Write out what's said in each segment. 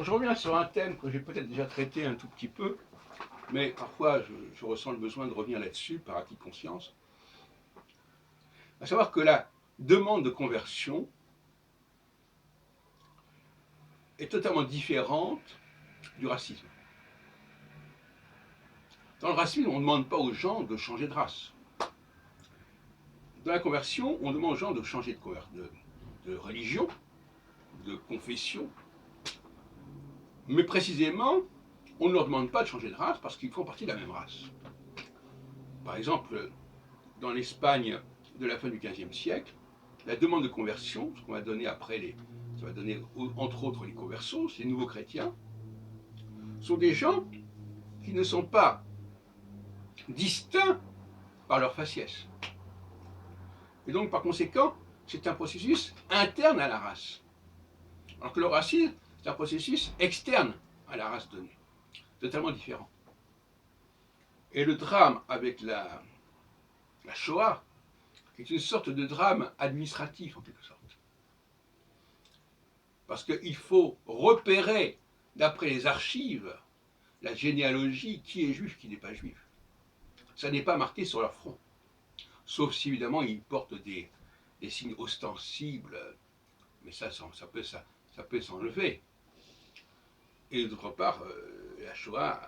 Je reviens sur un thème que j'ai peut-être déjà traité un tout petit peu, mais parfois je ressens le besoin de revenir là-dessus par acquis de conscience. À savoir que la demande de conversion est totalement différente du racisme. Dans le racisme, on ne demande pas aux gens de changer de race. Dans la conversion, on demande aux gens de changer de religion, de confession, mais précisément, on ne leur demande pas de changer de race parce qu'ils font partie de la même race. Par exemple, dans l'Espagne de la fin du XVe siècle, la demande de conversion, ce qu'on va donner après, ça va donner entre autres les conversos, ces nouveaux chrétiens, sont des gens qui ne sont pas distincts par leur faciès. Et donc, par conséquent, c'est un processus interne à la race. Alors que le racisme, c'est un processus externe à la race donnée, totalement différent. Et le drame avec la Shoah est une sorte de drame administratif, en quelque sorte. Parce qu'il faut repérer, d'après les archives, la généalogie, qui est juif, qui n'est pas juif. Ça n'est pas marqué sur leur front. Sauf si, évidemment, ils portent des signes ostensibles, mais ça peut s'enlever. Et d'autre part, la Shoah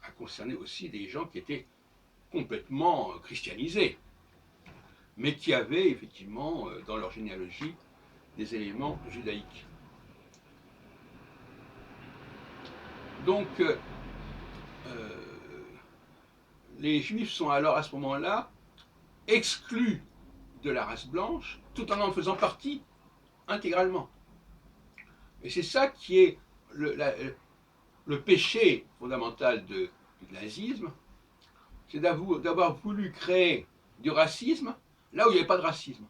a concerné aussi des gens qui étaient complètement christianisés, mais qui avaient effectivement dans leur généalogie des éléments judaïques. Donc, les Juifs sont alors à ce moment-là exclus de la race blanche, tout en faisant partie intégralement. Et c'est ça qui est le péché fondamental du nazisme, c'est d'avoir voulu créer du racisme là où il n'y avait pas de racisme.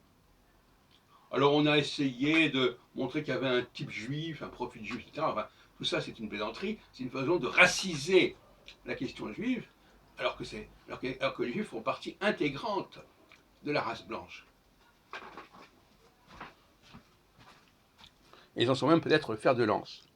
Alors on a essayé de montrer qu'il y avait un type juif, un profil juif, etc. Enfin, tout ça c'est une plaisanterie, c'est une façon de raciser la question juive, alors que les juifs font partie intégrante de la race blanche. Et ils en sont même peut-être le fer de lance.